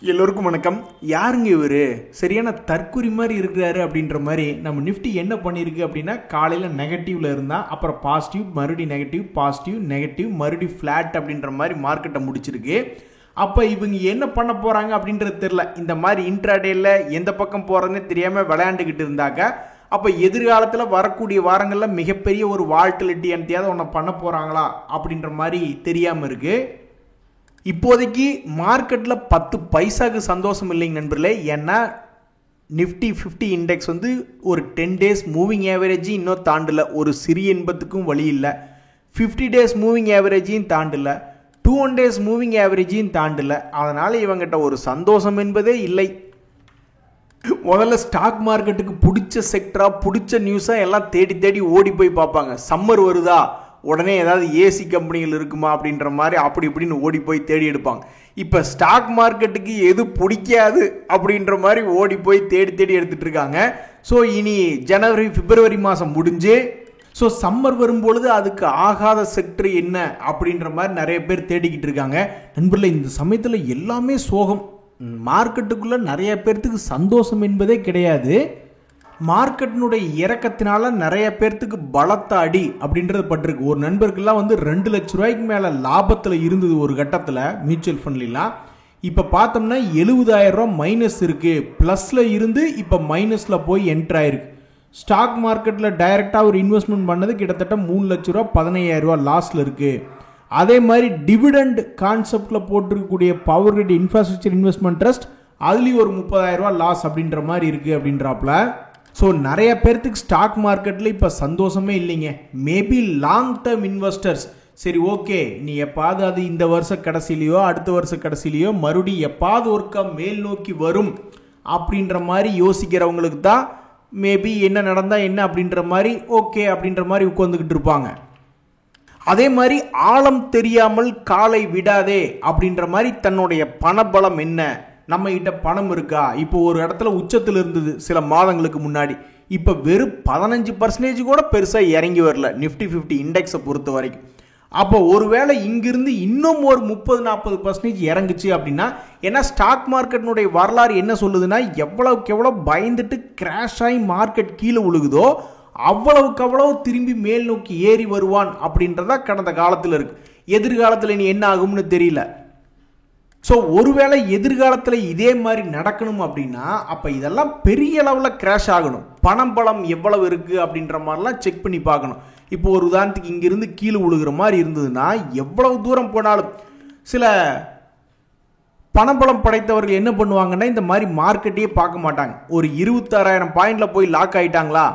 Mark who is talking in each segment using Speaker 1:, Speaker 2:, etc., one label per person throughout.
Speaker 1: எல்லோருக்கும் வணக்கம். யாருங்க இவர் சரியான தற்குறி மாதிரி இருக்கிறாரு அப்படின்ற மாதிரி நம்ம நிஃப்டி என்ன பண்ணியிருக்கு அப்படின்னா, காலையில் நெகட்டிவ்ல இருந்தால் அப்புறம் பாசிட்டிவ், மறுபடியும் நெகட்டிவ், பாசிட்டிவ், நெகட்டிவ், மறுபடியும் ஃப்ளாட் அப்படின்ற மாதிரி மார்க்கெட்டை முடிச்சிருக்கு. அப்போ இவங்க என்ன பண்ண போகிறாங்க அப்படின்றது தெரில. இந்த மாதிரி இன்ட்ராடேயில் எந்த பக்கம் போகிறதுன்னு தெரியாமல் விளையாண்டுக்கிட்டு இருந்தாக்க, அப்போ எதிர்காலத்தில் வரக்கூடிய வாரங்களில் மிகப்பெரிய ஒரு வால்டிலிட்டி என்த்தையாவது ஒன்று பண்ண போகிறாங்களா அப்படின்ற மாதிரி தெரியாமல் இருக்குது. இப்போதைக்கு மார்க்கெட்டில் 10 பைசாக்கு சந்தோஷம் இல்லைங்க நண்பர்களே. ஏன்னா நிஃப்டி 50 இண்டெக்ஸ் வந்து ஒரு 10 டேஸ் மூவிங் ஆவரேஜ் இன்னும் தாண்டல, ஒரு சிறிய இன்பத்துக்கும் வழி இல்லை. 50 டேஸ் மூவிங் ஆவரேஜையும் தாண்டல, 200 டேஸ் மூவிங் ஆவரேஜையும் தாண்டல. அதனால் இவங்கிட்ட ஒரு சந்தோஷம் என்பதே இல்லை. முதல்ல ஸ்டாக் மார்க்கெட்டுக்கு பிடிச்ச செக்டரா பிடிச்ச நியூஸாக எல்லாம் தேடி தேடி ஓடி போய் பார்ப்பாங்க. சம்மர் வருதா, உடனே ஏதாவது ஏசி கம்பெனிகள் இருக்குமா அப்படின்ற மாதிரி அப்படி இப்படின்னு ஓடி போய் தேடி எடுப்பாங்க. இப்போ ஸ்டாக் மார்க்கெட்டுக்கு எது பிடிக்காது அப்படின்ற மாதிரி ஓடி போய் தேடி தேடி எடுத்துட்டு இருக்காங்க. ஸோ இனி ஜனவரி பிப்ரவரி மாதம் முடிஞ்சு ஸோ சம்மர் வரும்பொழுது அதுக்கு ஆகாத செக்டர் என்ன அப்படின்ற மாதிரி நிறைய பேர் தேடிக்கிட்டு இருக்காங்க. நண்பர்களே, இந்த சமயத்தில் எல்லாமே சோகம். மார்க்கெட்டுக்குள்ளே நிறைய பேர்த்துக்கு சந்தோஷம் என்பதே கிடையாது. மார்க்கெட்டினுடைய இறக்கத்தினால நிறைய பேர்த்துக்கு பலத்த அடி அப்படின்றது பட்டிருக்கு. ஒரு நண்பருக்கெல்லாம் வந்து 2 லட்ச ரூபாய்க்கு மேலே லாபத்தில் இருந்தது ஒரு கட்டத்தில் மியூச்சுவல் ஃபண்ட்லாம். இப்போ பார்த்தோம்னா 70,000 ரூபா மைனஸ் இருக்குது. ப்ளஸில் இருந்து இப்போ மைனஸில் போய் என்ட்ரு ஆயிருக்கு. ஸ்டாக் மார்க்கெட்டில் டைரெக்டாக ஒரு இன்வெஸ்ட்மெண்ட் பண்ணது கிட்டத்தட்ட 3 லட்ச ரூபா 15,000 ரூபா லாஸில் இருக்குது. அதே மாதிரி டிவிடெண்ட் கான்செப்டில் போட்டிருக்கக்கூடிய power grid infrastructure investment trust அதுலேயும் ஒரு 30,000 ரூபா லாஸ் அப்படின்ற மாதிரி இருக்குது அப்படின்றாப்புல. ஸோ நிறைய பேர்த்துக்கு ஸ்டாக் மார்க்கெட்டில் இப்போ சந்தோஷமே இல்லைங்க. மேபி லாங் டேர்ம் இன்வெஸ்டர்ஸ் சரி ஓகே, நீ எப்பாவது அது இந்த வருஷ கடைசியிலையோ அடுத்த வருஷ கடைசியிலையோ மறுபடியும் எப்பாவது ஒருக்கா மேல் நோக்கி வரும் அப்படின்ற மாதிரி யோசிக்கிறவங்களுக்கு தான் மேபி என்ன நடந்தால் என்ன அப்படின்ற மாதிரி ஓகே அப்படின்ற மாதிரி உட்காந்துக்கிட்டு இருப்பாங்க. அதே மாதிரி ஆழம் தெரியாமல் காலை விடாதே அப்படின்ற மாதிரி தன்னுடைய பணபலம் என்ன, நம்ம கிட்ட பணம் இருக்கா, இப்போ ஒரு இடத்துல உச்சத்தில் இருந்தது சில மாதங்களுக்கு முன்னாடி, இப்போ வெறும் 15% கூட பெருசாக இறங்கி வரல நிஃப்டி 50 இண்டெக்ஸை பொறுத்த வரைக்கும். அப்போ ஒருவேளை இங்கிருந்து இன்னும் ஒரு 30-40% இறங்குச்சு அப்படின்னா, ஏன்னா ஸ்டாக் மார்க்கெட்டினுடைய வரலாறு என்ன சொல்லுதுன்னா, எவ்வளவுக்கு எவ்வளோ பயந்துட்டு கிராஷ் ஆகி மார்க்கெட் கீழே விழுகுதோ அவ்வளவுக்கு அவ்வளவு திரும்பி மேல் நோக்கி ஏறி வருவான் அப்படின்றதா கடந்த காலத்தில் இருக்கு. எதிர்காலத்தில் இனி என்ன ஆகும்னு தெரியல. ஸோ ஒருவேளை எதிர்காலத்தில் இதே மாதிரி நடக்கணும் அப்படின்னா அப்போ இதெல்லாம் பெரிய அளவில் கிராஷ் ஆகணும். பணம் பலம் எவ்வளவு இருக்குது அப்படின்ற மாதிரிலாம் செக் பண்ணி பார்க்கணும். இப்போ ஒரு உதாரணத்துக்கு இங்கிருந்து கீழே விழுகிற மாதிரி இருந்ததுன்னா எவ்வளவு தூரம் போனாலும் சில பணபலம் படைத்தவர்கள் என்ன பண்ணுவாங்கன்னா, இந்த மாதிரி மார்க்கெட்டையே பார்க்க மாட்டாங்க. ஒரு 26,000 பாயிண்டில் போய் லாக் ஆகிட்டாங்களா,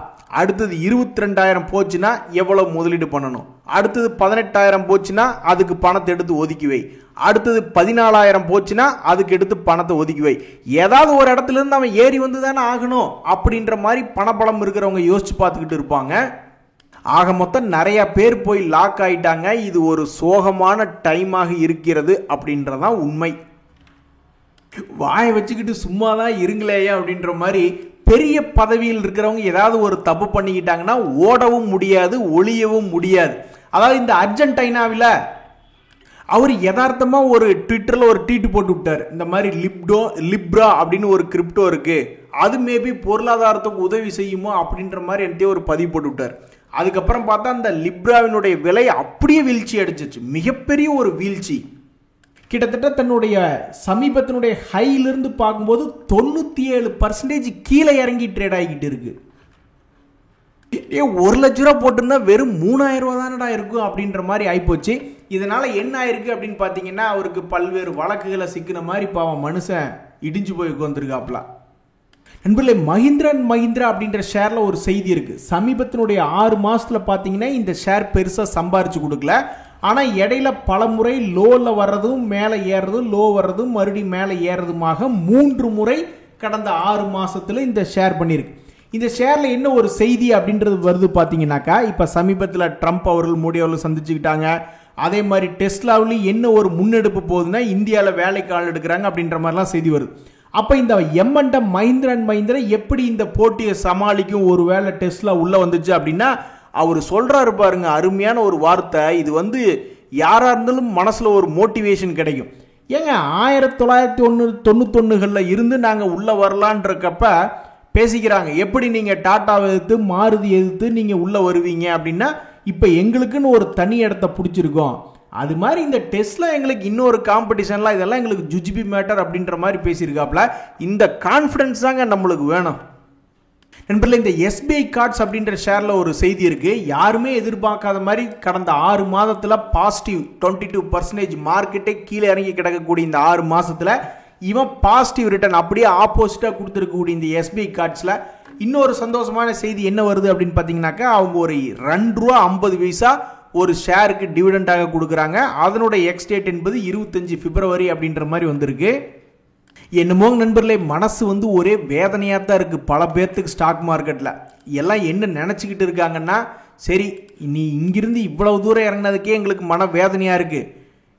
Speaker 1: அடுத்தது 22,000 போச்சுன்னா எவ்வளவு முதலீடு பண்ணணும், அடுத்தது 18,000 போச்சுன்னா அதுக்கு பணத்தை எடுத்து ஒதுக்கி வை, அடுத்தது 14,000 போச்சுன்னா அதுக்கு எடுத்து பணத்தை ஒதுக்கி வை. ஏதாவது ஒரு இடத்துல இருந்து அவன் ஏறி வந்து தானே ஆகணும் அப்படின்ற மாதிரி பணபலம் இருக்கிறவங்க யோசிச்சு பார்த்துக்கிட்டு இருப்பாங்க. ஆக மொத்தம் நிறைய பேர் போய் லாக் ஆயிட்டாங்க. இது ஒரு சோகமான டைமாக இருக்கிறது அப்படின்றதான் உண்மை. வாயை வச்சுக்கிட்டு சும்மா தான் இருங்களேயா அப்படின்ற மாதிரி பெரிய பதவியில் இருக்கிறவங்க ஏதாவது ஒரு தப்பு பண்ணிக்கிட்டாங்கன்னா ஓடவும் முடியாது, ஒளியவும் முடியாது. அதாவது இந்த அர்ஜென்டினாவில் அவர் யதார்த்தமாக ஒரு ட்விட்டரில் ஒரு ட்வீட் போட்டு விட்டார். இந்த மாதிரி லிப்ரா அப்படின்னு ஒரு கிரிப்டோ இருக்கு, அது மேபி பொருளாதாரத்துக்கு உதவி செய்யுமோ அப்படின்ற மாதிரி என்கிட்ட ஒரு பதிவு போட்டு விட்டார். அதுக்கப்புறம் பார்த்தா அந்த லிப்ராவினுடைய விலை அப்படியே வீழ்ச்சி அடிச்சிச்சு, மிகப்பெரிய ஒரு வீழ்ச்சி. கிட்டத்தட்ட தன்னுடைய சமீபத்தினுடைய ஹையிலிருந்து பார்க்கும்போது 97% கீழே இறங்கி ட்ரேட் ஆகிக்கிட்டு இருக்கு. 1 லட்ச ரூபா போட்டிருந்தா வெறும் 3,000 ரூபா தானடா இருக்கும் அப்படின்ற மாதிரி ஆயிப்போச்சு. இதனால என்ன ஆயிருக்கு அப்படின்னு பார்த்தீங்கன்னா, அவருக்கு பல்வேறு வழக்குகளை சிக்கின மாதிரி பாவம் மனுஷன் இடிஞ்சு போய் உட்காந்துருக்காப்ல. நண்பர்களே, மஹிந்திரா அண்ட் மஹிந்திரா அப்படின்ற ஷேர்ல ஒரு செய்தி இருக்கு. சமீபத்தினுடைய 6 மாசத்துல பார்த்தீங்கன்னா இந்த ஷேர் பெருசாக சம்பாரிச்சு கொடுக்கல. ஆனால் இடையில பல முறை லோவில் வர்றதும் மேலே ஏறுறதும், லோ வர்றதும் மறுபடியும் மேலே ஏறுறதுமாக 3 முறை கடந்த 6 மாசத்துல இந்த ஷேர் பண்ணியிருக்கு. இந்த ஷேர்ல என்ன ஒரு செய்தி அப்படின்றது வருது பார்த்தீங்கன்னாக்கா, இப்போ சமீபத்தில் ட்ரம்ப் அவர்கள் மோடி அவர்கள் சந்திச்சுக்கிட்டாங்க. அதே மாதிரி டெஸ்லாவிலையும் என்ன ஒரு முன்னெடுப்பு போகுதுன்னா, இந்தியாவில் வேலைக்கு ஆள் எடுக்கிறாங்க அப்படின்ற மாதிரிலாம் செய்தி வருது. அப்போ இந்த எம்என்ட மஹிந்திரா அண்ட் மஹிந்திரா எப்படி இந்த போட்டியை சமாளிக்கும், ஒரு வேளை டெஸ்லா உள்ளே வந்துச்சு அப்படின்னா, அவர் சொல்கிறாரு பாருங்க அருமையான ஒரு வார்த்தை. இது வந்து யாராக இருந்தாலும் மனசில் ஒரு மோட்டிவேஷன் கிடைக்கும். ஏங்க 1991 இருந்து நாங்கள் உள்ளே வரலான்றக்கப்ப பேசிக்கிறாங்க. எப்படி நீங்கள் டாட்டாவை எதிர்த்து மாருதி எதிர்த்து நீங்கள் உள்ளே வருவீங்க அப்படின்னா இப்போ எங்களுக்குன்னு ஒரு தனி இடத்த பிடிச்சிருக்கோம். அது மாதிரி இந்த டெஸ்ட்ல எங்களுக்கு இன்னொரு காம்படிஷன்லாம் இதெல்லாம் எங்களுக்கு ஜுஜிபி மேட்டர் அப்படின்ற மாதிரி பேசியிருக்காப்ல. இந்த கான்ஃபிடன்ஸ் தாங்க நம்மளுக்கு வேணும். நண்பர்களே, இந்த SBI கார்ட்ஸ் அப்படின்ற ஷேரில் ஒரு செய்தி இருக்குது. யாருமே எதிர்பார்க்காத மாதிரி கடந்த 6 மாதத்தில் பாசிட்டிவ் 22% மார்க்கெட்டே கீழே இறங்கி கிடக்கக்கூடிய இந்த 6 மாதத்தில் இவன் பாசிட்டிவ் ரிட்டர்ன் அப்படியே ஆப்போசிட்டாக கொடுத்துருக்கக்கூடிய இந்த SBI கார்ட்ஸில் இன்னொரு சந்தோஷமான செய்தி என்ன வருது அப்படின்னு பார்த்தீங்கன்னாக்கா, அவங்க ஒரு ₹2.50 ஒரு ஷேருக்கு டிவிடெண்டாக கொடுக்குறாங்க. அதனுடைய எக்ஸ்டேட் என்பது 25 பிப்ரவரி அப்படின்ற மாதிரி வந்திருக்கு. என்னமோ நண்பர்களே, மனசு ஒரே வேதனையாக தான் இருக்குது பல பேர்த்துக்கு ஸ்டாக் மார்க்கெட்டில். எல்லாம் என்ன நினச்சிக்கிட்டு இருக்காங்கன்னா, சரி நீ இங்கிருந்து இவ்வளவு தூரம் இறங்கினதுக்கே எங்களுக்கு மன வேதனையாக இருக்குது,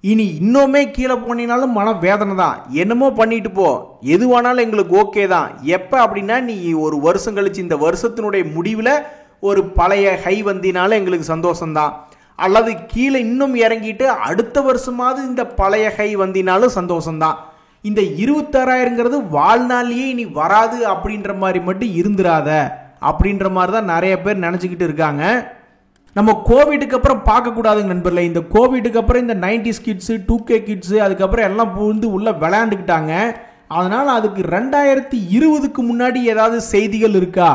Speaker 1: இனி இன்னுமே கீழே போனீங்கனாலும் மன வேதனை தான், என்னமோ பண்ணிட்டு போ, எதுவானாலும் எங்களுக்கு ஓகே தான். எப்போ அப்படின்னா நீ ஒரு வருஷம் கழிச்சு இந்த வருஷத்தினுடைய முடிவில் ஒரு பழைய ஹை வந்தினாலும் எங்களுக்கு சந்தோஷம்தான், அல்லது கீழே இன்னும் இறங்கிட்டு அடுத்த வருஷமாவது இந்த பழைய ஹை வந்தினாலும் சந்தோஷம்தான். இந்த 26,000ங்கிறது வாழ்நாளிலேயே இனி வராது அப்படின்ற மாதிரி மட்டும் இருந்துராத அப்படின்ற மாதிரி தான் நிறைய பேர் நினச்சிக்கிட்டு இருக்காங்க. நம்ம கோவிடுக்கு அப்புறம் பார்க்கக்கூடாதுங்க நண்பர்களே. இந்த கோவிடுக்கு அப்புறம் இந்த 90s கிட்ஸு 2K கிட்ஸு அதுக்கப்புறம் எல்லாம் உள்ள விளையாண்டுக்கிட்டாங்க. அதனால் அதுக்கு 2020க்கு முன்னாடி ஏதாவது செய்திகள் இருக்கா?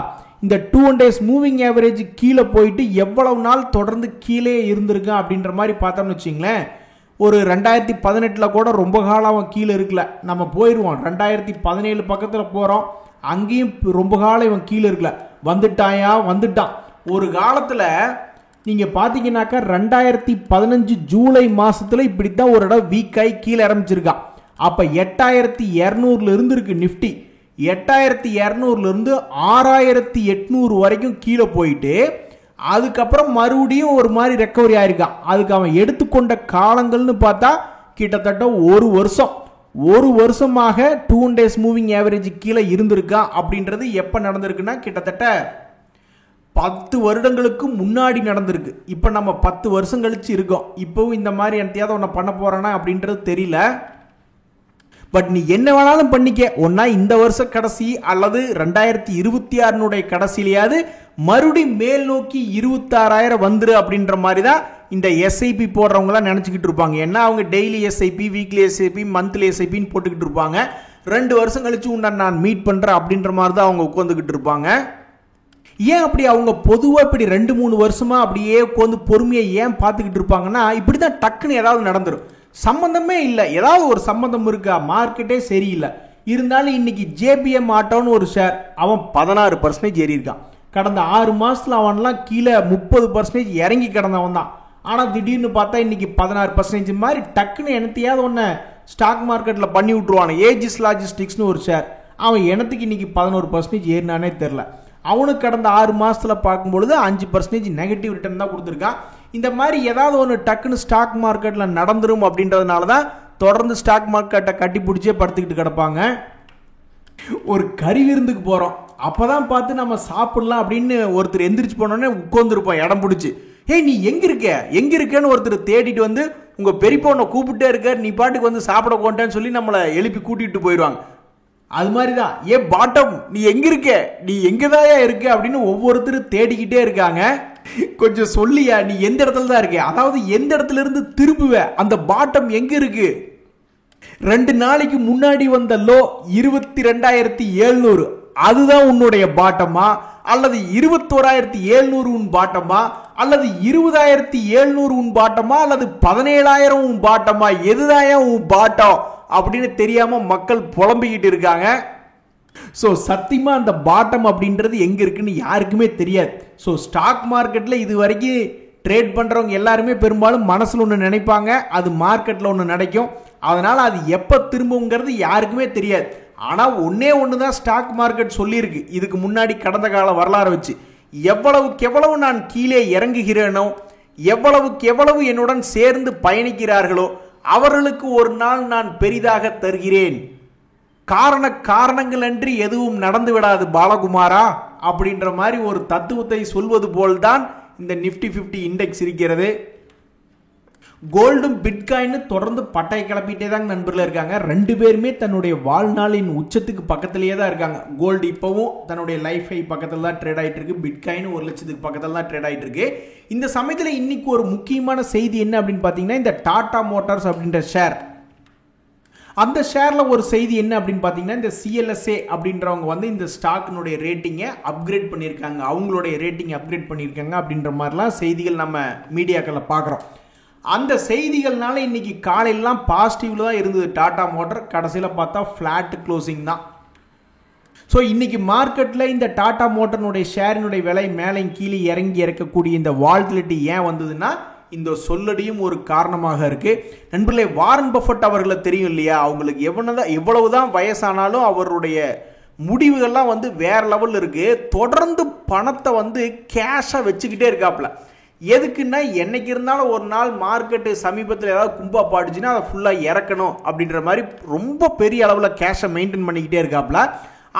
Speaker 1: இந்த 200 days மூவிங் ஆவரேஜ் கீழே போயிட்டு எவ்வளவு நாள் தொடர்ந்து கீழே இருந்திருக்கா அப்படின்ற மாதிரி பார்த்தோம்னு வச்சிங்களேன். ஒரு 2018 கூட ரொம்ப காலம் அவன் கீழே இருக்கல, நம்ம போயிடுவோம். 2017 பக்கத்தில் போகிறோம், அங்கேயும் ரொம்ப காலம் இவன் கீழே இருக்கல. வந்துட்டான். ஒரு காலத்தில் நீங்கள் பார்த்தீங்கன்னாக்கா 2015 ஜூலை மாதத்தில் இப்படி தான் ஒரு இடம் வீக்காகி கீழே ஆரம்பிச்சிருக்கான். அப்போ 8200 இருந்துருக்கு நிஃப்டி. 8200 6800 வரைக்கும் கீழே போயிட்டு அதுக்கப்புறம் மறுபடியும் ஒரு மாதிரி ரெக்கவரி ஆயிருக்கான். அதுக்கு அவன் எடுத்துக்கொண்ட காலங்கள்னு பார்த்தா கிட்டத்தட்ட ஒரு வருஷமாக 200 days மூவிங் ஆவரேஜ் கீழே இருந்திருக்கா. அப்படின்றது எப்போ நடந்திருக்குன்னா கிட்டத்தட்ட 10 வருடங்களுக்கு முன்னாடி நடந்திருக்கு. இப்போ நம்ம 10 வருஷம் கழிச்சு இருக்கோம். இப்போவும் இந்த மாதிரி என்னத்தையாவது ஒன்று பண்ண போறானா அப்படின்றது தெரியல. பட் நீ என்ன வேணாலும் பண்ணிக்க, ஒன்னா இந்த வருஷ கடைசி அல்லது 2026 கடைசியிலையாவது மறுபடியும் மேல் நோக்கி 26,000 வந்துரு அப்படின்ற மாதிரி தான் இந்த SIP போடுறவங்களாம் நினச்சிக்கிட்டு இருப்பாங்க. ஏன்னா அவங்க daily SIP, weekly SIP, monthly SIPன்னு போட்டுக்கிட்டு இருப்பாங்க. 2 வருஷம் கழிச்சு உன்னை நான் மீட் பண்ணுறேன் அப்படின்ற மாதிரி தான் அவங்க உட்காந்துக்கிட்டு இருப்பாங்க. ஏன் அப்படி அவங்க பொதுவாக இப்படி 2-3 வருஷமா அப்படியே உட்காந்து பொறுமையை ஏன் பார்த்துக்கிட்டு இருப்பாங்கன்னா, இப்படி தான் டக்குன்னு ஏதாவது நடந்துடும். சம்பந்தமே இல்லை, ஏதாவது ஒரு சம்பந்தம் இருக்கா, மார்க்கெட்டே சரியில்லை. இருந்தாலும் இன்னைக்கு JPM ஆட்டோன்னு ஒரு ஷேர் அவன் 16% ஏறி இருக்கான். கடந்த 6 மாசத்துல அவன்லாம் கீழே 30% இறங்கி கிடந்தவன் தான். ஆனால் திடீர்னு பார்த்தா இன்னைக்கு 16% மாதிரி டக்குன்னு எனத்தையாவது ஒன்று ஸ்டாக் மார்க்கெட்டில் பண்ணி விட்டுருவான். ஏஜிஸ் லாஜிஸ்டிக்ஸ்னு ஒரு ஷேர் அவன் எனத்துக்கு இன்னைக்கு 11% ஏறினானே தெரில. அவனுக்கு கடந்த 6 மாசத்துல பார்க்கும்பொழுது 5% நெகட்டிவ் ரிட்டர்ன் தான் கொடுத்துருக்கான். இந்த மாதிரி ஏதாவது ஒன்று டக்குன்னு ஸ்டாக் மார்க்கெட்டில் நடந்துரும் அப்படின்றதுனால தான் தொடர்ந்து ஸ்டாக் மார்க்கெட்டை கட்டி பிடிச்சே படுத்துக்கிட்டு கிடப்பாங்க. ஒரு கறி விருந்துக்கு போகிறோம், அப்போ தான் பார்த்து நம்ம சாப்பிட்லாம் அப்படின்னு ஒருத்தர் எந்திரிச்சு போனோடனே உட்காந்துருப்போம் இடம் பிடிச்சி. ஏய் நீ எங்கே இருக்கேன்னு ஒருத்தர் தேடிட்டு வந்து உங்கள் பெரியப்பா உன்னை கூப்பிட்டே இருக்கார், நீ பாட்டுக்கு வந்து சாப்பிட போட்டேன்னு சொல்லி நம்மளை எழுப்பி கூட்டிகிட்டு போயிடுவாங்க. அது மாதிரி தான் பாட்டம் நீ எங்கே எங்கேதாயா இருக்க அப்படின்னு ஒவ்வொருத்தரும் தேடிக்கிட்டே இருக்காங்க. கொஞ்சம் சொல்லியா நீ எந்த இடத்துல தான் இருக்க, அதாவது எந்த இடத்துல இருந்து திரும்புவ, அந்த பாட்டம் எங்க இருக்கு? 2 நாளைக்கு முன்னாடி வந்த லோ 22,700, அதுதான் உன்னுடைய பாட்டமா? அல்லது 21,700 உன் பாட்டமா? அல்லது 20,700 உன் பாட்டமா? அல்லது 17,000 உன் பாட்டமா? எதுதாயா உன் பாட்டம் அப்படின்னு தெரியாம மக்கள் புலம்பிக்கிட்டு இருக்காங்க. ஸோ சத்தியமா அந்த பாட்டம் அப்படின்றது எங்க இருக்குன்னு யாருக்குமே தெரியாது. ஸோ ஸ்டாக் மார்க்கெட்ல இது வரைக்கும் ட்ரேட் பண்றவங்க எல்லாருமே பெரும்பாலும் மனசுல ஒன்று நினைப்பாங்க, அது மார்க்கெட்ல ஒன்று நடக்கும். அதனால அது எப்போ திரும்புங்கிறது யாருக்குமே தெரியாது. ஆனால் ஒன்று தான் ஸ்டாக் மார்க்கெட் சொல்லியிருக்கு இதுக்கு முன்னாடி கடந்த கால வரலாறு வச்சு. எவ்வளவுக்கு எவ்வளவு நான் கீழே இறங்குகிறேனோ, எவ்வளவுக்கு எவ்வளவு என்னுடன் சேர்ந்து பயணிக்கிறார்களோ அவர்களுக்கு ஒரு நாள் நான் பெரிதாக தருகிறேன். காரணங்கள் அன்றி எதுவும் நடந்து விடாது பாலகுமாரா அப்படின்ற மாதிரி ஒரு தத்துவத்தை சொல்வது போல்தான் இந்த நிஃப்டி 50 இண்டெக்ஸ் இருக்கிறது. கோல்டும் பிட்காயின் தொடர்ந்து பட்டை கிளப்பிட்டே தாங்க நண்பர்களே இருக்காங்க. ரெண்டு பேருமே தன்னுடைய வாழ்நாளின் உச்சத்துக்கு பக்கத்திலேயே தான் இருக்காங்க. கோல்டு இப்பவும் தன்னுடைய லைஃப் ஹை பக்கத்தில் தான் ட்ரேட் ஆகிட்டு இருக்கு. பிட்காயின் 1 லட்சத்துக்கு பக்கத்தில் தான் ட்ரேட் ஆகிட்டு இருக்கு. இந்த சமயத்தில் இன்னைக்கு ஒரு முக்கியமான செய்தி என்ன அப்படின்னு பார்த்தீங்கன்னா, இந்த டாடா மோட்டார்ஸ் அப்படின்ற ஷேர், அந்த ஷேர்ல ஒரு செய்தி என்ன அப்படின்னு பார்த்தீங்கன்னா, இந்த CLSA அப்படின்றவங்க வந்து இந்த ஸ்டாக்கினுடைய ரேட்டிங்கை அப்கிரேட் பண்ணியிருக்காங்க, அவங்களுடைய ரேட்டிங் அப்கிரேட் பண்ணியிருக்காங்க அப்படின்ற மாதிரிலாம் செய்திகள் நம்ம மீடியாக்களில் பார்க்குறோம். அந்த செய்திகள்னால இன்னைக்கு காலையெல்லாம் பாசிட்டிவ்ல தான் இருந்தது டாடா மோட்டார். கடைசியில் பார்த்தா ஃப்ளாட் க்ளோசிங் தான். ஸோ இன்னைக்கு மார்க்கெட்டில் இந்த டாடா மோட்டர்னுடைய ஷேரினுடைய விலை மேலே கீழே இறங்கி இறக்கக்கூடிய இந்த வால்டிலிட்டி ஏன் வந்ததுன்னா, இந்த சொல்லடியும் ஒரு காரணமாக இருக்கு. நண்பர்களே, வாரன் பஃபட் அவர்களை தெரியும் இல்லையா? அவங்களுக்கு எவ்வளவுதான் வயசானாலும் அவருடைய முடிவுகள்லாம் வந்து வேற லெவலில் இருக்கு. தொடர்ந்து பணத்தை வந்து கேஷாக வச்சுக்கிட்டே இருக்காப்புல. எதுக்குன்னா, என்னைக்கு இருந்தாலும் ஒரு நாள் மார்க்கெட்டு சமீபத்தில் ஏதாவது கும்பா பாடுச்சுன்னா அதை ஃபுல்லாக இறக்கணும் அப்படின்ற மாதிரி ரொம்ப பெரிய அளவில் கேஷை மெயின்டைன் பண்ணிக்கிட்டே இருக்காப்புல.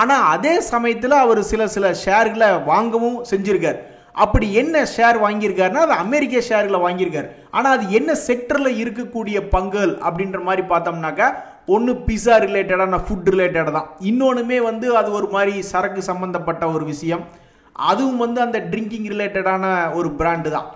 Speaker 1: ஆனால் அதே சமயத்தில் அவர் சில ஷேர்களை வாங்கவும் செஞ்சிருக்கார். அப்படி என்ன ஷேர் வாங்கியிருக்காருன்னா, அது அமெரிக்க ஷேர்களை வாங்கியிருக்காரு. ஆனால் அது என்ன செக்டரில் இருக்கக்கூடிய பங்குகள் அப்படின்ற மாதிரி பார்த்தோம்னாக்கா, ஒன்று பிஸா ரிலேட்டடான ஃபுட் ரிலேட்டட் தான், இன்னொன்றுமே வந்து அது ஒரு மாதிரி சரக்கு சம்பந்தப்பட்ட ஒரு விஷயம், அதுவும் வந்து அந்த ட்ரிங்கிங் ரிலேட்டடான ஒரு பிராண்டு தான்.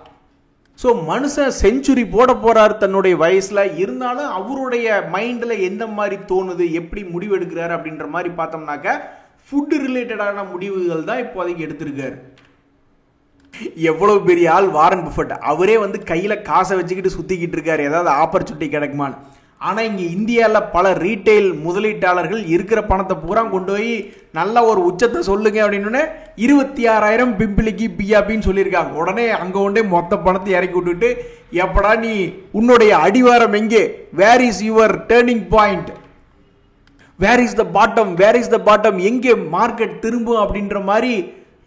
Speaker 1: ஸோ மனுஷன் செஞ்சுரி போட போறாரு தன்னுடைய வயசுல, இருந்தாலும் அவருடைய மைண்டில் எந்த மாதிரி தோணுது, எப்படி முடிவு எடுக்கிறாரு அப்படின்ற மாதிரி பார்த்தோம்னாக்க ஃபுட் ரிலேட்டடான முடிவுகள் தான் இப்போதைக்கு எடுத்திருக்காரு. எவ்வளவு பெரிய ஆள் வாரன் பஃபட், அவரே வந்து கையில் காசை வச்சுக்கிட்டு சுற்றிக்கிட்டு இருக்காரு, ஏதாவது ஆப்பர்ச்சுனிட்டி கிடைக்குமான்னு. ஆனால் இங்கே இந்தியாவில் பல ரீட்டைல் முதலீட்டாளர்கள் இருக்கிற பணத்தை பூரா கொண்டு போய் நல்ல ஒரு உச்சத்தை சொல்லுங்க அப்படின்னு 26,000 பிம்பிளிக்கு பியாபின்னு சொல்லியிருக்காங்க. உடனே அங்கே கொண்டே மொத்த பணத்தை இறக்கி விட்டுட்டு, எப்படா நீ உன்னுடைய அடிவாரம் எங்கே, where is your turning point, where is the bottom, where is the bottom, எங்கே மார்க்கெட் திரும்பும் அப்படின்ற மாதிரி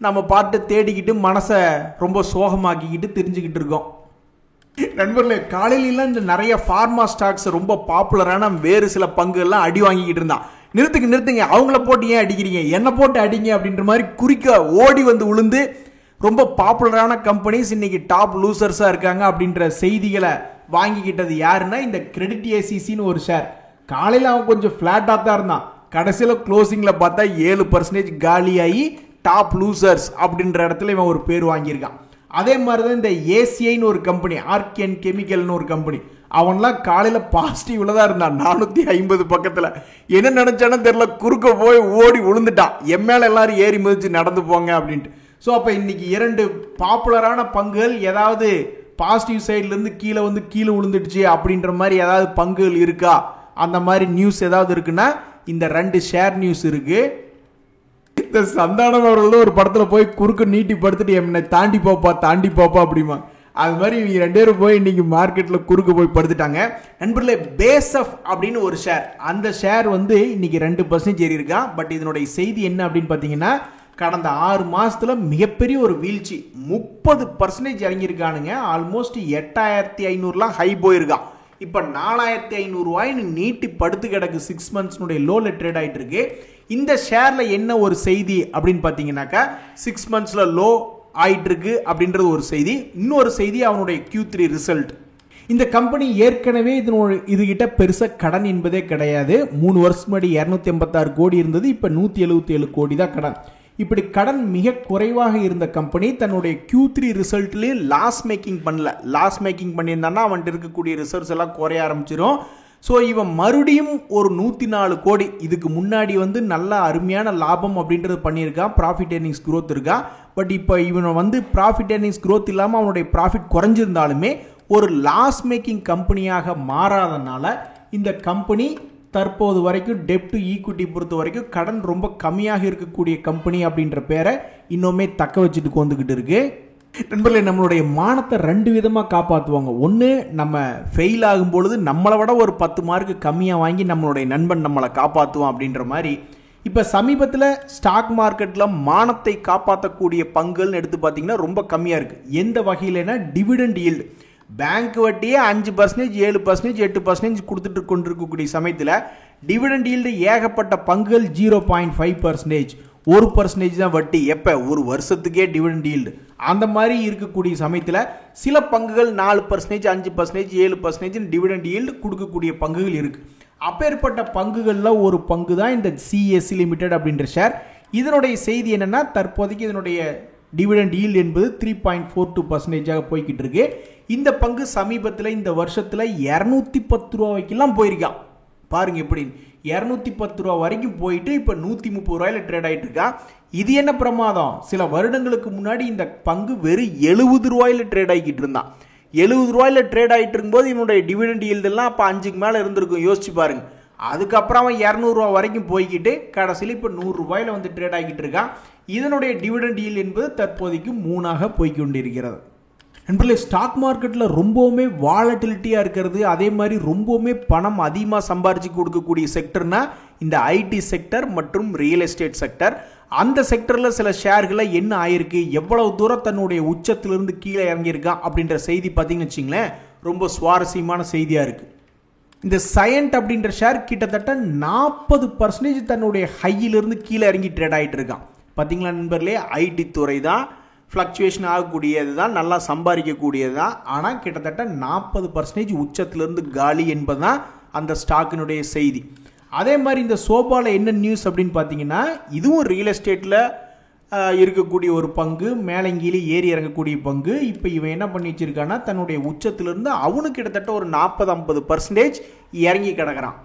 Speaker 1: நம்ம பாட்டு தேடிக்கிட்டு மனசை ரொம்ப சோகமாக்கிக்கிட்டு தெரிஞ்சுக்கிட்டு இருக்கோம். நண்பர்களே, காலையிலாம் இந்த நிறைய ஃபார்மா ஸ்டாக்ஸ் ரொம்ப பாப்புலரான வேறு சில பங்குகள்லாம் அடி வாங்கிக்கிட்டு இருந்தான். நிறுத்துங்க, அவங்கள போட்டு ஏன் அடிக்கிறீங்க, என்னை போட்டு அடிங்க அப்படின்ற மாதிரி குறிக்க ஓடி வந்து விழுந்து ரொம்ப பாப்புலரான கம்பெனிஸ் இன்னைக்கு டாப் லூசர்ஸாக இருக்காங்க அப்படின்ற செய்திகளை வாங்கிக்கிட்டது யாருன்னா, இந்த கிரெடிட் ஏசிசின்னு ஒரு ஷேர். காலையில் அவன் கொஞ்சம் ஃப்ளாட்டாக தான் இருந்தான், கடைசியில் க்ளோசிங்கில் பார்த்தா 7% காலியாகி டாப் லூசர்ஸ் அப்படின்ற இடத்துல இவன் ஒரு பேர் வாங்கியிருக்கான். அதே மாதிரி தான் இந்த ஏசிஐன்னு ஒரு கம்பெனி, ஆர்கேன் கெமிக்கல்னு ஒரு கம்பெனி, அவன்லாம் காலையில் பாசிட்டிவ்ல தான் இருந்தான் 450 பக்கத்தில். என்ன நினச்சானு தெரியல, குறுக்க போய் ஓடி விழுந்துட்டான், என் மேலே எல்லாரும் ஏறி மிதிச்சு நடந்து போங்க அப்படின்ட்டு. ஸோ அப்போ இன்னைக்கு 2 பாப்புலரான பங்குகள் ஏதாவது பாசிட்டிவ் சைட்லேருந்து கீழே விழுந்துடுச்சு அப்படின்ற மாதிரி ஏதாவது பங்குகள் இருக்கா, அந்த மாதிரி நியூஸ் ஏதாவது இருக்குன்னா இந்த 2 ஷேர் நியூஸ் இருக்கு. இந்த சந்தானம் அவர்கள் ஒரு படத்துல போய் குறுக்கு நீட்டி படுத்துட்டு என்னை தாண்டி போப்பா அப்படிமா, அது மாதிரி இவங்க 2 பேரும் போய் இன்னைக்கு மார்க்கெட்ல குறுக்கு போய் படுத்துட்டாங்க. நண்பர்களே, பேசப் அப்படின்னு ஒரு ஷேர், அந்த ஷேர் வந்து இன்னைக்கு 2% ஏறி இருக்கா. பட் இதனுடைய செய்தி என்ன அப்படின்னு பார்த்தீங்கன்னா, கடந்த 6 மாசத்துல மிகப்பெரிய ஒரு வீழ்ச்சி, 30% இறங்கியிருக்கானுங்க. ஆல்மோஸ்ட் 8,500 ஹை போயிருக்கான். இப்போ 4,500 ரூபாய்னு நீட்டி படுத்து கிடக்கு. 6 மந்த்ஸ்னுடைய லோல ட்ரேட் ஆகிட்டு இருக்கு. இந்த ஷேர்ல என்ன ஒரு செய்தி அப்படின்னு பார்த்தீங்கன்னாக்கா, 6 மந்த்ஸ்ல லோ ஆயிட்டு இருக்கு அப்படின்றது ஒரு செய்தி. இன்னொரு செய்தி அவனுடைய Q3 ரிசல்ட். இந்த கம்பெனி ஏற்கனவே இதுகிட்ட பெருசாக கடன் என்பதே கிடையாது. 3 வருஷம் முன்னாடி 286 கோடி இருந்தது, இப்போ 177 கோடி தான் கடன். இப்படி கடன் மிக குறைவாக இருந்த கம்பெனி தன்னுடைய Q3 ரிசல்ட்லேயும் லாஸ் மேக்கிங் பண்ணல. லாஸ் மேக்கிங் பண்ணியிருந்தான்னா அவன்கிட்ட இருக்கக்கூடிய ரிசர்வ்ஸ் எல்லாம் குறைய ஆரம்பிச்சிடும். ஸோ இவன் மறுபடியும் ஒரு 104 கோடி, இதுக்கு முன்னாடி வந்து நல்ல அருமையான லாபம் அப்படின்றது பண்ணியிருக்கான், ப்ராஃபிட் ஏர்னிங்ஸ் க்ரோத் இருக்கா. பட் இப்போ இவனை வந்து ப்ராஃபிட் ஏர்னிங்ஸ் க்ரோத் இல்லாமல் அவனுடைய ப்ராஃபிட் குறைஞ்சிருந்தாலுமே ஒரு லாஸ் மேக்கிங் கம்பெனியாக மாறாதனால இந்த கம்பெனி தற்போது வரைக்கும் டெப்ட் டு ஈக்விட்டி பொறுத்த வரைக்கும் கடன் ரொம்ப கம்மியாக இருக்கக்கூடிய கம்பெனி அப்படின்ற பேரை இன்னுமே தக்க வச்சுட்டு வந்துக்கிட்டு இருக்கு. நண்பர்களே, நம்மளுடைய மானத்தை 2 விதமாக காப்பாற்றுவாங்க. ஒன்று, நம்ம ஃபெயில் ஆகும் பொழுது நம்மளை விட ஒரு 10 மார்க்கு கம்மியாக வாங்கி நம்மளுடைய நண்பன் நம்மளை காப்பாற்றுவான் அப்படின்ற மாதிரி. இப்போ சமீபத்தில் ஸ்டாக் மார்க்கெட்டில் மானத்தை காப்பாற்றக்கூடிய பங்குகள்னு எடுத்து பார்த்தீங்கன்னா ரொம்ப கம்மியாக இருக்குது. எந்த வகையிலனா, டிவிடெண்ட் ஈல்டு, பேங்க் வட்டியே 5%, 7%, 8% கொடுத்துட்டு கொண்டிருக்கக்கூடிய சமயத்தில் டிவிடெண்ட் ஈல்டு ஏகப்பட்ட பங்குகள் 0.5%, 1% தான் வட்டி. எப்போ? ஒரு வருஷத்துக்கே டிவிடெண்ட் ஈல்டு. அந்த மாதிரி இருக்கக்கூடிய சமயத்தில் சில பங்குகள் 4%, 5%, 7% டிவிடெண்ட் ஈல்டு கொடுக்கக்கூடிய பங்குகள் இருக்குது. அப்பேற்பட்ட பங்குகளில் ஒரு பங்கு தான் இந்த சிஎஸ்சி லிமிடெட் அப்படின்ற ஷேர். இதனுடைய செய்தி என்னென்னா, தற்போதைக்கு இதனுடைய டிவிடெண்ட் ஈல்டு என்பது 3.42% போய்கிட்டு இருக்கு. இந்த பங்கு சமீபத்தில் இந்த வருஷத்தில் 210 ரூபாய்க்கெல்லாம் போயிருக்கான். பாருங்க எப்படி 210 ரூபா வரைக்கும் போயிட்டு இப்போ 130 ரூபாயில ட்ரேட் ஆகிட்டு இருக்கா. இது என்ன பிரமாதம்? சில வருடங்களுக்கு முன்னாடி இந்த பங்கு வெறும் 70 ரூபாயில ட்ரேட் ஆகிட்டு இருந்தான். 70 ரூபாயில ட்ரேட் ஆகிட்டு இருக்கும்போது இவனுடைய டிவிடெண்ட் ஈல்டெல்லாம் அப்போ 5க்கு மேலே இருந்திருக்கும். யோசிச்சு பாருங்க. அதுக்கப்புறம் அவன் 200 ரூபா வரைக்கும் போய்கிட்டு கடைசியில் இப்போ 100 ரூபாயில வந்து ட்ரேட் ஆகிட்டு இருக்கான். இதனுடைய டிவிடெண்ட் ஈல்டு என்பது தற்போதைக்கு 3ஆக போய்கொண்டிருக்கிறது. நண்பர்களே, ஸ்டாக் மார்க்கெட்டில் ரொம்பவுமே வாலட்டிலிட்டியாக இருக்கிறது, அதே மாதிரி ரொம்பவுமே பணம் அதிகமாக சம்பாரிச்சு கொடுக்கக்கூடிய செக்டர்னா இந்த ஐடி செக்டர் மற்றும் ரியல் எஸ்டேட் செக்டர். அந்த செக்டரில் சில ஷேர்களை என்ன ஆயிருக்கு, எவ்வளவு தூரம் தன்னுடைய உச்சத்திலிருந்து கீழே இறங்கியிருக்கான் அப்படின்ற செய்தி பார்த்தீங்கன்னு வச்சிங்களேன், ரொம்ப சுவாரஸ்யமான செய்தியாக இருக்குது. இந்த சயண்ட் அப்படின்ற ஷேர் கிட்டத்தட்ட 40% தன்னுடைய ஹையிலிருந்து கீழே இறங்கி ட்ரேட் ஆகிட்டு இருக்கான். பார்த்தீங்களா நண்பர்களே, ஐடி துறை தான் ஃப்ளக்சுவேஷன் ஆகக்கூடியது தான், நல்லா சம்பாதிக்கக்கூடியது தான். ஆனால் கிட்டத்தட்ட 40% உச்சத்திலிருந்து காலி என்பது தான் அந்த ஸ்டாக்கினுடைய செய்தி. அதே மாதிரி இந்த சோபாவில் என்ன நியூஸ் அப்படின்னு பார்த்தீங்கன்னா, இதுவும் ரியல் எஸ்டேட்டில் இருக்கக்கூடிய ஒரு பங்கு, மேலங்கீழே ஏறி இறங்கக்கூடிய பங்கு. இப்போ இவன் என்ன பண்ணி வச்சிருக்கான்னா, தன்னுடைய உச்சத்திலிருந்து அவனுக்கு கிட்டத்தட்ட ஒரு 40-50% இறங்கி கிடக்கிறான்.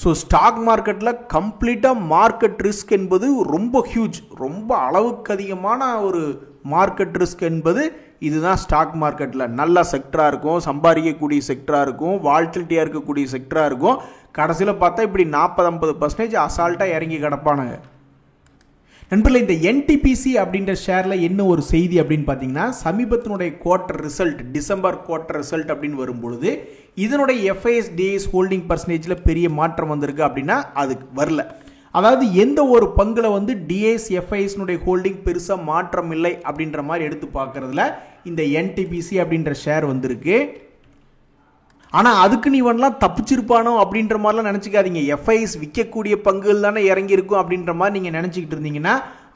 Speaker 1: ஸோ ஸ்டாக் மார்க்கெட்டில் கம்ப்ளீட்டாக மார்க்கெட் ரிஸ்க் என்பது ரொம்ப ஹியூஜ், ரொம்ப அளவுக்கு அதிகமான ஒரு மார்க்கெட் ரிஸ்க் என்பது இதுதான். ஸ்டாக் மார்க்கெட்டில் நல்ல செக்டராக இருக்கும், சம்பாதிக்கக்கூடிய செக்டராக இருக்கும், வால்டிலிட்டியாக இருக்கக்கூடிய செக்டராக இருக்கும். கடைசியில் பார்த்தா இப்படி 40-50% அசால்ட்டாக இறங்கி கிடப்பானுங்க. நண்பர்களே, இந்த என்டிபிசி அப்படின்ற ஷேரில் என்ன ஒரு செய்தி அப்படின்னு பார்த்தீங்கன்னா, சமீபத்தினுடைய quarter result, December quarter result அப்படின்னு வரும்பொழுது இதனுடைய எஃப்ஐஎஸ் டிஎஸ் ஹோல்டிங் பர்சன்டேஜில் பெரிய மாற்றம் வந்திருக்கு அப்படின்னா அது வரல. அதாவது எந்த ஒரு பங்குல வந்து டிஎஸ் எஃப்ஐஎஸ்னுடைய ஹோல்டிங் பெருசாக மாற்றம் இல்லை அப்படின்ற மாதிரி எடுத்து பார்க்கறதுல இந்த என்டிபிசி அப்படின்ற ஷேர் வந்திருக்கு. ஆனால் அதுக்கு நீ இவன்லாம் தப்பிச்சிருப்பானோ அப்படின்ற மாதிரிலாம் நினச்சிக்காதீங்க. எஃப்ஐஎஸ் விற்கக்கூடிய பங்குகள் தானே இறங்கியிருக்கும் அப்படின்ற மாதிரி நீங்கள் நினச்சிக்கிட்டு இருந்தீங்கன்னா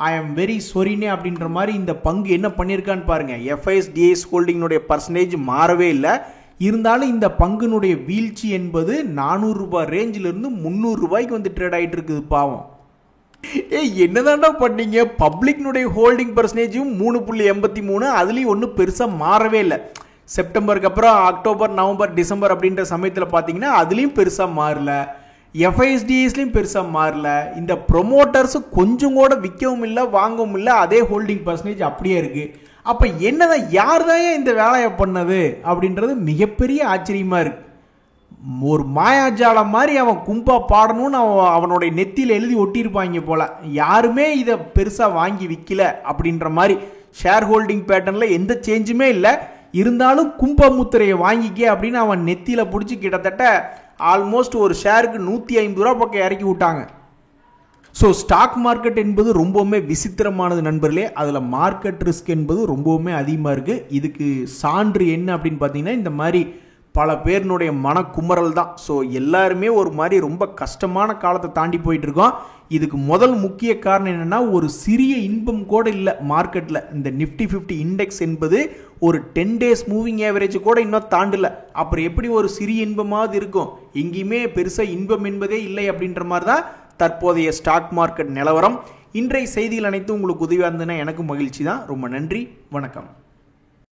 Speaker 1: ஐ ஆம் வெரி சொரினே அப்படின்ற மாதிரி இந்த பங்கு என்ன பண்ணியிருக்கான்னு பாருங்கள். எஃப்ஐஎஸ் டிஎஸ் ஹோல்டிங்கினுடைய பர்சன்டேஜ் மாறவே இல்லை. இருந்தாலும் இந்த பங்குனுடைய வீழ்ச்சி என்பது 400 ரூபாய் ரேஞ்சிலிருந்து 300 ரூபாய்க்கு வந்து ட்ரேட் ஆகிட்டு இருக்குது. பாவம், என்னதான்டா பண்ணீங்க? பப்ளிக்னுடைய ஹோல்டிங் பர்சன்டேஜும் 3.83, அதுலேயும் ஒன்றும் பெருசாக மாறவே இல்லை. செப்டம்பருக்கு அப்புறம் அக்டோபர், நவம்பர், டிசம்பர் அப்படின்ற சமயத்தில் பார்த்தீங்கன்னா அதுலேயும் பெருசாக மாறல. எஃப்ஐஎஸ்டிஎஸ்லையும் பெருசாக மாறல. இந்த ப்ரொமோட்டர்ஸு கொஞ்சம் கூட விற்கவும் இல்லை, வாங்கவும் இல்லை, அதே ஹோல்டிங் பர்சன்டேஜ் அப்படியே இருக்குது. அப்போ என்னதான், யார் தான் இந்த வேலையை பண்ணது அப்படின்றது மிகப்பெரிய ஆச்சரியமாக இருக்குது. ஒரு மாயாஜாலம் மாதிரி அவன் கும்பா பாடணும்னு அவனுடைய நெத்தியில் எழுதி ஒட்டியிருப்பாங்க போல். யாருமே இதை பெருசாக வாங்கி விற்கல அப்படின்ற மாதிரி ஷேர் ஹோல்டிங் பேட்டர்னில் எந்த சேஞ்சுமே இல்லை. இருந்தாலும் கும்பமுத்திரையை வாங்கிக்க அப்படின்னு அவன் நெத்தியில் பிடிச்சி கிட்டத்தட்ட ஆல்மோஸ்ட் ஒரு ஷேருக்கு 150 ரூபா பக்கம் இறக்கி விட்டாங்க. ஸோ ஸ்டாக் மார்க்கெட் என்பது ரொம்பவுமே விசித்திரமானது நண்பர்களே. அதில் மார்க்கெட் ரிஸ்க் என்பது ரொம்பவுமே அதிகமாக இருக்குது. இதுக்கு சான்று என்ன அப்படின்னு பார்த்தீங்கன்னா, இந்த மாதிரி பல பேரினுடைய மனக்குமரல் தான். ஸோ எல்லாருமே ஒரு மாதிரி ரொம்ப கஷ்டமான காலத்தை தாண்டி போயிட்டு இருக்கோம். இதுக்கு முதல் முக்கிய காரணம் என்னென்னா, ஒரு சிறிய இன்பம் கூட இல்லை மார்க்கெட்டில். இந்த நிஃப்டி 50 இண்டெக்ஸ் என்பது ஒரு 10 days மூவிங் ஆவரேஜ் கூட இன்னும் தாண்டல. அப்புறம் எப்படி ஒரு சிறிய இன்பமாவது இருக்கும்? எங்கேயுமே பெருசாக இன்பம் என்பதே இல்லை அப்படின்ற மாதிரி தான் தற்போதைய ஸ்டாக் மார்க்கெட் நிலவரம். இன்றைய செய்திகள் அனைத்தும் உங்களுக்கு உதவியாக இருந்ததுன்னா எனக்கு மகிழ்ச்சி தான். ரொம்ப நன்றி, வணக்கம்.